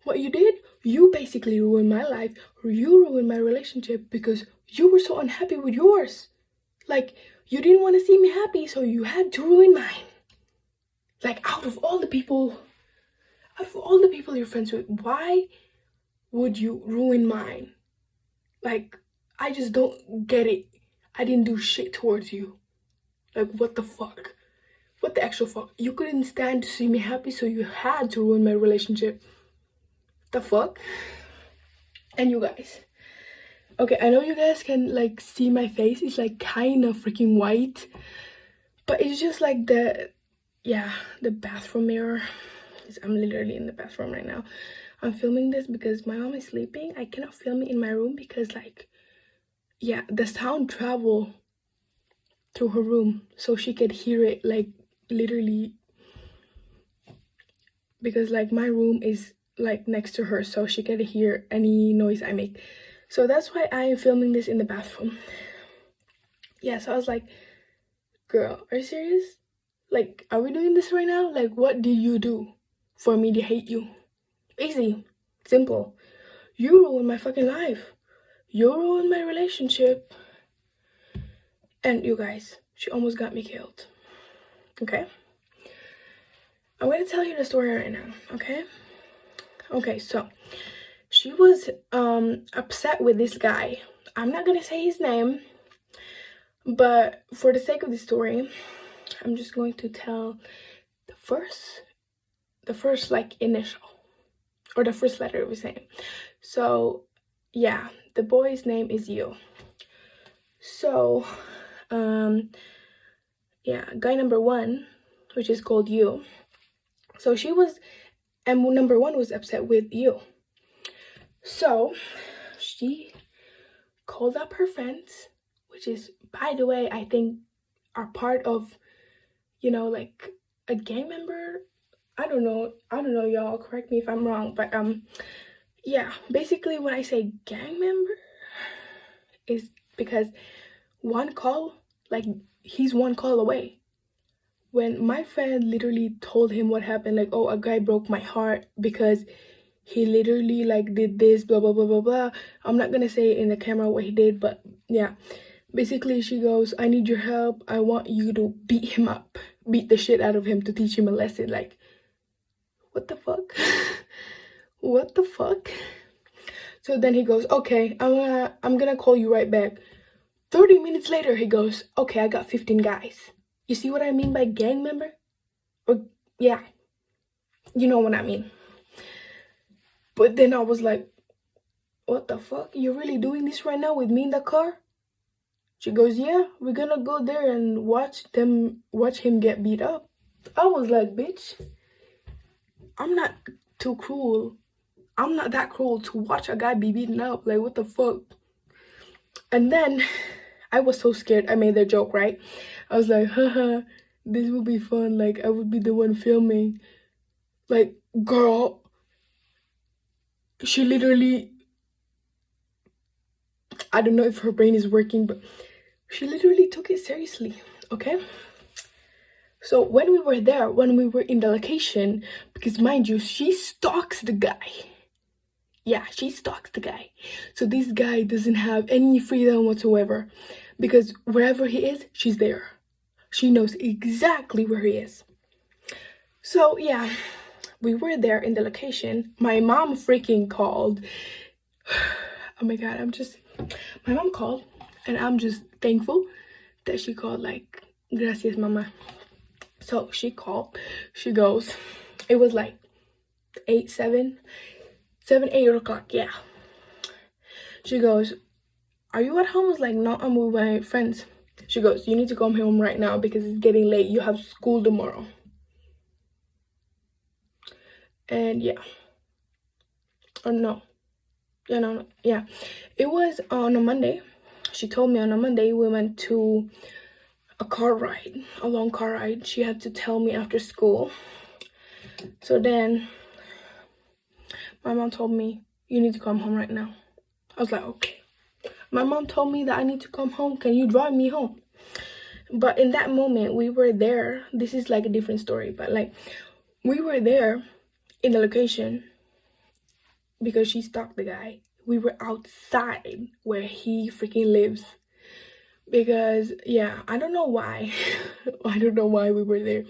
What you did? You basically ruined my life. You ruined my relationship because you were so unhappy with yours. Like, you didn't want to see me happy, so you had to ruin mine. Like, out of all the people you're friends with, why would you ruin mine? Like, I just don't get it. I didn't do shit towards you. Like, what the fuck? What the actual fuck? You couldn't stand to see me happy, so you had to ruin my relationship. The fuck? And you guys. Okay, I know you guys can, like, see my face. It's, like, kind of freaking white. But it's just, like, the bathroom mirror. I'm literally in the bathroom right now. I'm filming this because my mom is sleeping. I cannot film it in my room because, like, yeah, the sound travel through her room, so she could hear it, like, literally, because, like, my room is, like, next to her, so she could hear any noise I make. So that's why I am filming this in the bathroom. Yeah, so I was like, girl, are you serious? Like, are we doing this right now? Like, what did you do for me to hate you? Easy. Simple. You ruined my fucking life. You ruined my relationship. And you guys, she almost got me killed. Okay? I'm gonna tell you the story right now, okay? Okay, so she was upset with this guy. I'm not gonna say his name, but for the sake of the story, I'm just going to tell the first like initial, or the first letter of his name. So yeah, the boy's name is Yu. So yeah, guy number one, which is called Yu. So she was, and number one was upset with Yu. So she called up her friends, which is, by the way, I think are part of, you know, like a gang member. I don't know, y'all, correct me if I'm wrong, but yeah, basically when I say gang member is because one call, like, he's one call away. When my friend literally told him what happened, like, oh, a guy broke my heart because he literally, like, did this, blah, blah, blah, blah, blah. I'm not gonna say in the camera what he did, but yeah. Basically, she goes, I need your help. I want you to beat him up. Beat the shit out of him to teach him a lesson. Like, what the fuck? What the fuck? So then he goes, okay, I'm gonna call you right back. 30 minutes later, he goes, okay, I got 15 guys. You see what I mean by gang member? Or, yeah, you know what I mean. But then I was like, what the fuck? You're really doing this right now with me in the car? She goes, yeah, we're gonna go there and watch him get beat up. I was like, bitch, I'm not too cruel. I'm not that cruel to watch a guy be beaten up. Like, what the fuck? And then I was so scared. I made the joke, right? I was like, haha, this will be fun. Like, I would be the one filming. Like, girl, she literally, I don't know if her brain is working, but she literally took it seriously, okay? So when we were there, when we were in the location, because mind you, she stalks the guy. Yeah, she stalks the guy. So this guy doesn't have any freedom whatsoever, because wherever he is, she's there. She knows exactly where he is. So yeah, we were there in the location. My mom freaking called. Oh my god, my mom called, and I'm just thankful that she called. Like, gracias mama. So she called. She goes, it was like 8 o'clock, yeah. She goes, are you at home? I was like, no, I'm with my friends. She goes, you need to come home right now because it's getting late. You have school tomorrow. And yeah. Or no. Yeah, no. Yeah. It was on a Monday. She told me on a Monday we went to a long car ride. She had to tell me after school. So then my mom told me, you need to come home right now. I was like, okay. My mom told me that I need to come home. Can you drive me home? But in that moment, we were there. This is like a different story, but like, we were there in the location because she stalked the guy. We were outside where he freaking lives. Because, yeah, I don't know why. I don't know why we were there.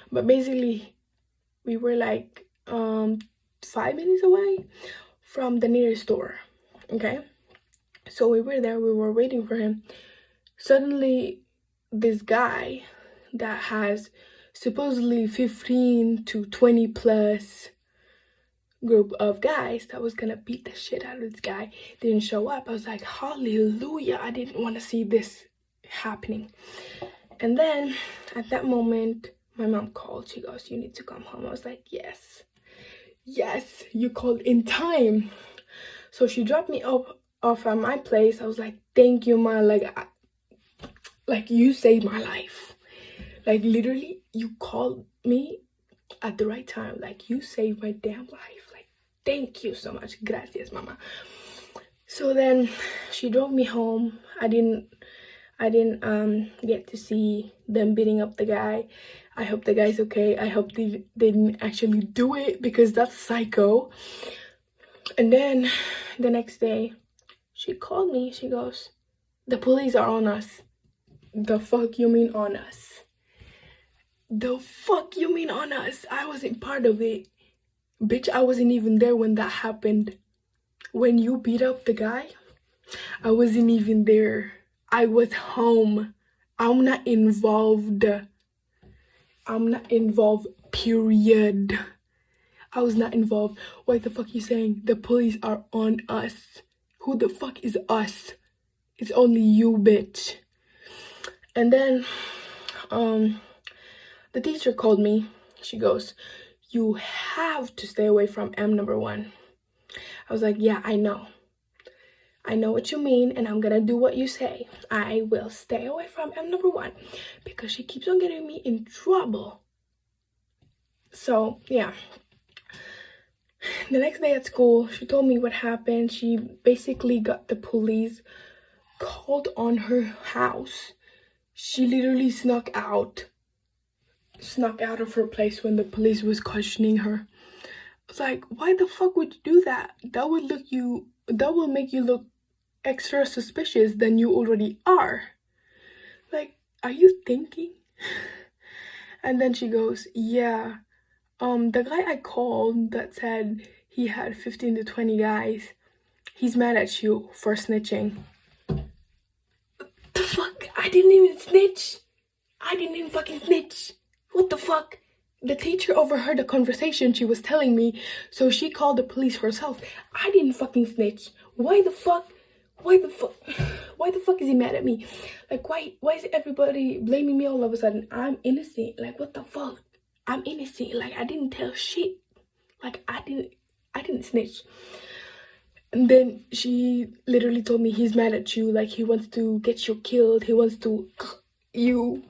But basically, we were like 5 minutes away from the nearest store, okay? So we were there, we were waiting for him. Suddenly, this guy that has supposedly 15 to 20 plus group of guys that was gonna beat the shit out of this guy didn't show up. I was like, hallelujah, I didn't want to see this happening. And then at that moment, my mom called. She goes, you need to come home. I was like, yes, you called in time. So she dropped me off at my place. I was like, thank you, ma. Like you saved my life. Like, literally, you called me at the right time. Like, you saved my damn life. Like, thank you so much. Gracias, mama. So then she drove me home. I didn't get to see them beating up the guy. I hope the guy's okay. I hope they didn't actually do it, because that's psycho. And then the next day, she called me. She goes, the police are on us. The fuck you mean on us? The fuck you mean on us? I wasn't part of it. Bitch, I wasn't even there when that happened. When you beat up the guy, I wasn't even there. I was home. I'm not involved. Period. I was not involved. What the fuck you saying? The police are on us. Who the fuck is us? It's only you, bitch. And then the teacher called me. She goes, you have to stay away from M number 1. I was like, yeah, I know what you mean, and I'm gonna do what you say. I will stay away from M number 1 because she keeps on getting me in trouble. So yeah, the next day at school, she told me what happened. She basically got the police called on her house. She literally snuck out of her place when the police was questioning her. I was like, why the fuck would you do that? That will make you look extra suspicious than you already are. Like, are you thinking? And then she goes, yeah, the guy I called that said he had 15 to 20 guys, he's mad at you for snitching. The fuck? I didn't even snitch. I didn't even fucking snitch. What the fuck? The teacher overheard the conversation she was telling me, so she called the police herself. I didn't fucking snitch. Why the fuck? Why the fuck? Why the fuck is he mad at me? Like, why is everybody blaming me all of a sudden? I'm innocent. Like, what the fuck? I'm innocent. Like, I didn't tell shit. Like, I didn't snitch. And then she literally told me he's mad at you. Like, he wants to get you killed. He wants to you.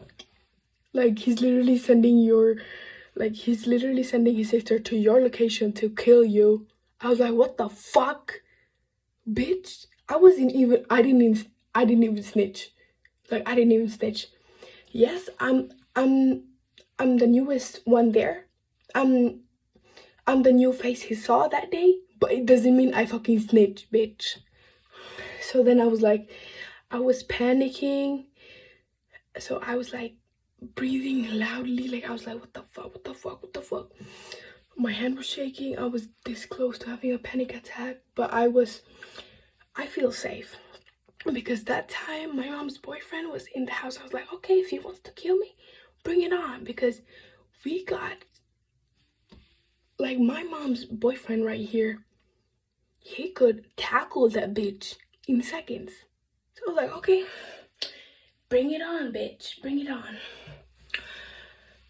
Like, he's literally sending his sister to your location to kill you. I was like, what the fuck? Bitch. I didn't even snitch. Like, I didn't even snitch. Yes, I'm the newest one there. I'm the new face he saw that day, but it doesn't mean I fucking snitch, bitch. So then I was panicking. So I was like breathing loudly. Like, I was like, what the fuck? My hand was shaking. I was this close to having a panic attack, but I feel safe. Because that time my mom's boyfriend was in the house. I was like, okay, if he wants to kill me, bring it on. Because we got, like, my mom's boyfriend right here, he could tackle that bitch in seconds. So I was like, okay, bring it on, bitch, bring it on.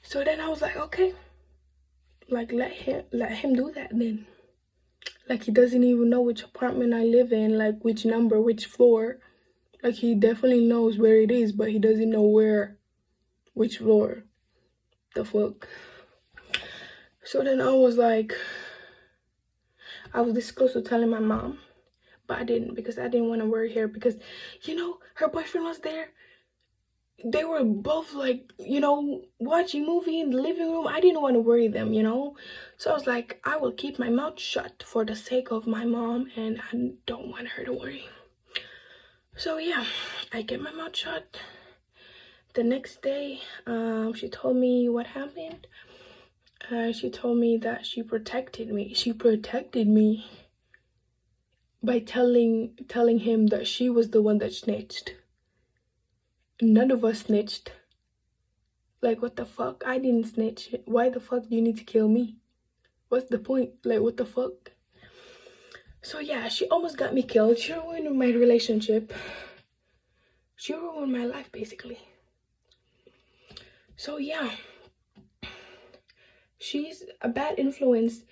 So then I was like, okay, like, let him do that then. Like, he doesn't even know which apartment I live in, like, which number, which floor. Like, he definitely knows where it is, but he doesn't know which floor. The fuck. So then I was this close to telling my mom, but I didn't, because I didn't want to worry her, because, you know, her boyfriend was there. They were both, like, you know, watching movie in the living room. I didn't want to worry them, you know. So I was like, I will keep my mouth shut for the sake of my mom, and I don't want her to worry. So yeah, I get my mouth shut. The next day, she told me what happened. She told me that she protected me. She protected me by telling him that she was the one that snitched. None of us snitched. Like, what the fuck? I didn't snitch. Why the fuck do you need to kill me? What's the point? Like, what the fuck? So yeah, she almost got me killed. She ruined my relationship. She ruined my life, basically. So yeah, she's a bad influence,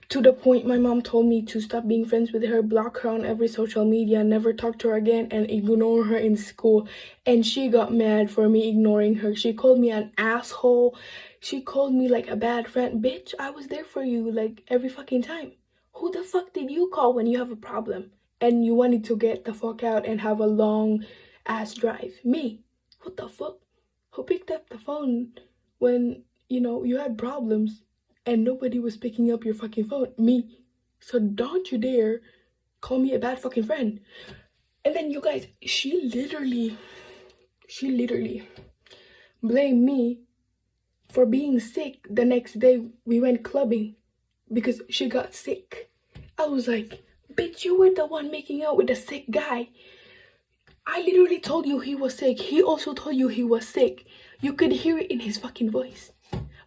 to the point my mom told me to stop being friends with her, block her on every social media, never talk to her again, and ignore her in school. And she got mad for me ignoring her. She called me an asshole. She called me like a bad friend. Bitch, I was there for you, like, every fucking time. Who the fuck did you call when you have a problem and you wanted to get the fuck out and have a long ass drive? Me. What the fuck? Who picked up the phone when, you know, you had problems and nobody was picking up your fucking phone? Me. So don't you dare call me a bad fucking friend. And then, you guys, she literally blamed me for being sick. The next day we went clubbing because she got sick. I was like, bitch, you were the one making out with the sick guy. I literally told you he was sick. He also told you he was sick. You could hear it in his fucking voice.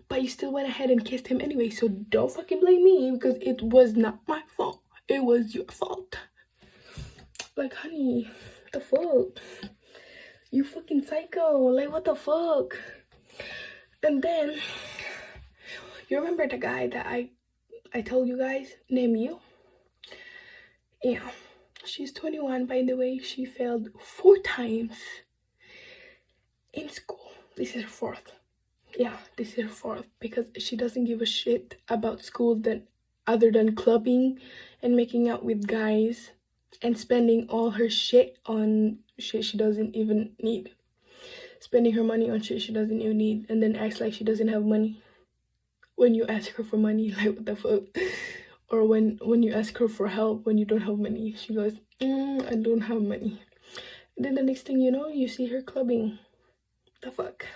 But you still went ahead and kissed him anyway. So don't fucking blame me, because it was not my fault. It was your fault. Like, honey, what the fuck? You fucking psycho. Like, what the fuck? And then, you remember the guy that I told you guys, name you? Yeah. She's 21, by the way. She failed 4 times in school. This is her 4th. Yeah, this is her 4th, because she doesn't give a shit about school other than clubbing and making out with guys and spending all her shit on shit she doesn't even need. Spending her money on shit she doesn't even need, and then acts like she doesn't have money when you ask her for money. Like, what the fuck? Or when you ask her for help when you don't have money, she goes, I don't have money. And then the next thing you know, you see her clubbing. The fuck?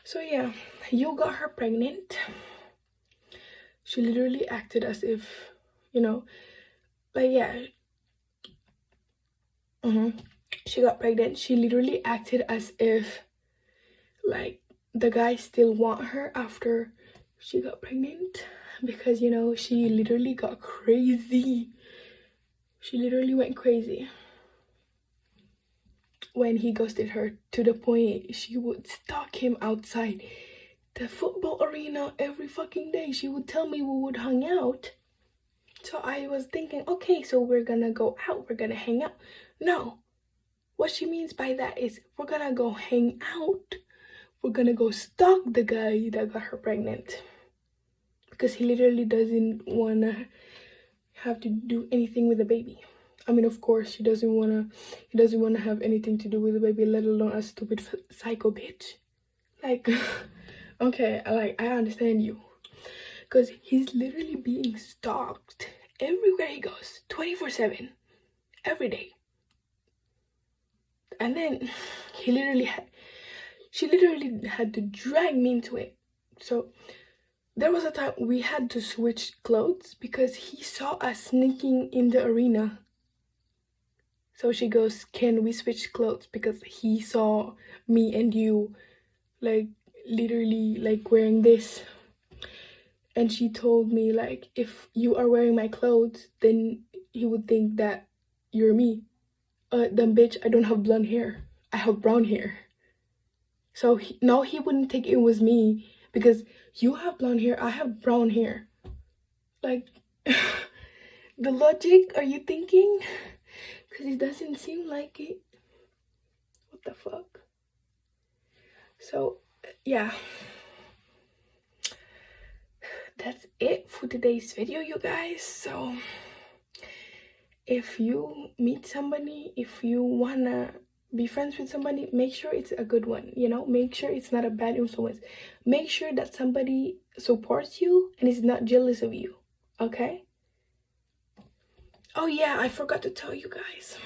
So yeah, you got her pregnant. She literally acted as if, you know, like, yeah. She got pregnant. She literally acted as if like the guy still want her after she got pregnant, because you know, she literally got crazy. She literally went crazy when he ghosted her, to the point she would stalk him outside the football arena every fucking day. She would tell me we would hang out. So I was thinking, okay, so we're gonna go out, we're gonna hang out. No, what she means by that is we're gonna go hang out, we're gonna go stalk the guy that got her pregnant, because he literally doesn't wanna have to do anything with the baby. I mean, of course, he doesn't wanna have anything to do with the baby, let alone a stupid psycho bitch. Like, okay, like, I understand you, because he's literally being stalked everywhere he goes, 24/7, every day. And then she literally had to drag me into it. So there was a time we had to switch clothes because he saw us sneaking in the arena. So she goes, can we switch clothes, because he saw me and you like literally like wearing this. And she told me, like, if you are wearing my clothes, then he would think that you're me. Then bitch, I don't have blonde hair, I have brown hair. So now he wouldn't think it was me, because you have blonde hair, I have brown hair. Like, the logic, are you thinking? Because it doesn't seem like it. What the fuck? So, yeah. That's it for today's video, you guys. So, if you meet somebody, if you wanna be friends with somebody, make sure it's a good one, you know? Make sure it's not a bad influence. Make sure that somebody supports you and is not jealous of you, okay? Oh yeah, I forgot to tell you guys.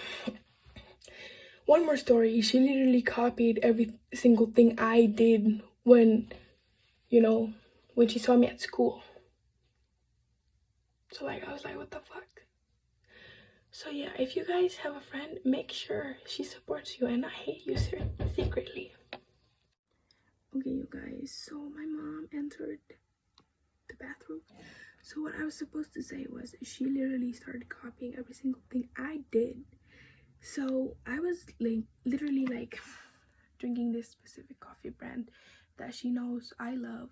One more story. She literally copied every single thing I did when, you know, when she saw me at school. So like, I was like, what the fuck? So yeah, if you guys have a friend, make sure she supports you and not hate you secretly. Okay, you guys, so my mom entered the bathroom. So what I was supposed to say was, she literally started copying every single thing I did. So I was like literally like drinking this specific coffee brand that she knows I love.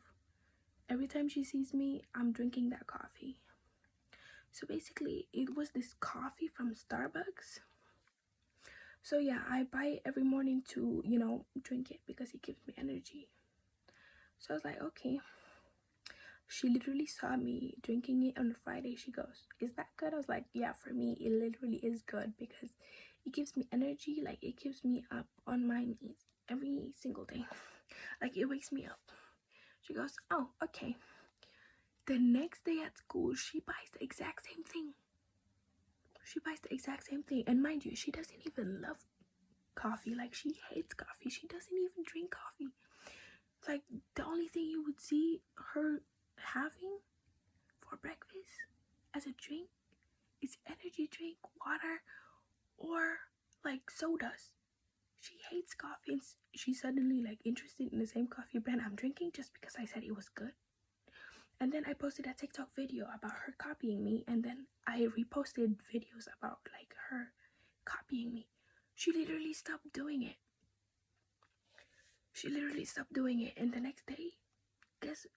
Every time she sees me, I'm drinking that coffee. So basically, it was this coffee from Starbucks. So yeah, I buy it every morning to, you know, drink it because it gives me energy. So I was like, okay. She literally saw me drinking it on Friday. She goes, is that good? I was like, yeah, for me, it literally is good because it gives me energy. Like, it keeps me up on my knees every single day. Like, it wakes me up. She goes, oh, okay. The next day at school, she buys the exact same thing. She buys the exact same thing. And mind you, she doesn't even love coffee. Like, she hates coffee. She doesn't even drink coffee. Like, the only thing you would see her having for breakfast as a drink is energy drink, water, or like sodas. She hates coffee, and she's suddenly like interested in the same coffee brand I'm drinking just because I said it was good. And then I posted a TikTok video about her copying me, and then I reposted videos about like her copying me. She literally stopped doing it. She literally stopped doing it, and the next day, guess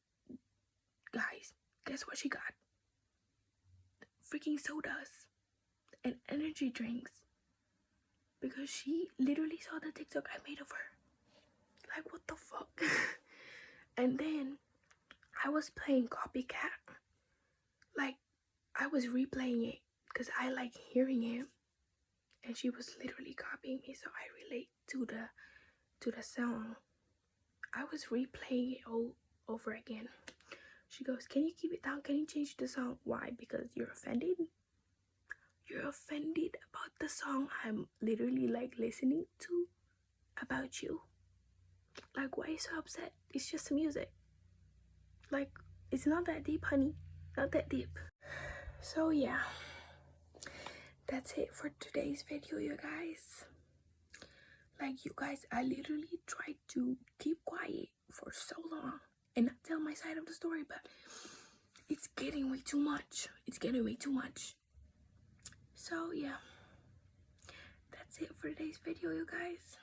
what she got? Freaking sodas and energy drinks, because she literally saw the TikTok I made of her. Like, what the fuck? And then I was playing Copycat. Like, I was replaying it because I like hearing it, and she was literally copying me, so I relate to the song. I was replaying it all over again. She goes, can you keep it down? Can you change the song? Why? Because you're offended? You're offended about the song I'm literally like listening to about you? Like, why are you so upset? It's just music. Like, it's not that deep, honey. Not that deep. So yeah, that's it for today's video, you guys. Like, you guys, I literally tried to keep quiet for so long and not tell my side of the story, but it's getting way too much. It's getting way too much. So yeah, that's it for today's video, you guys.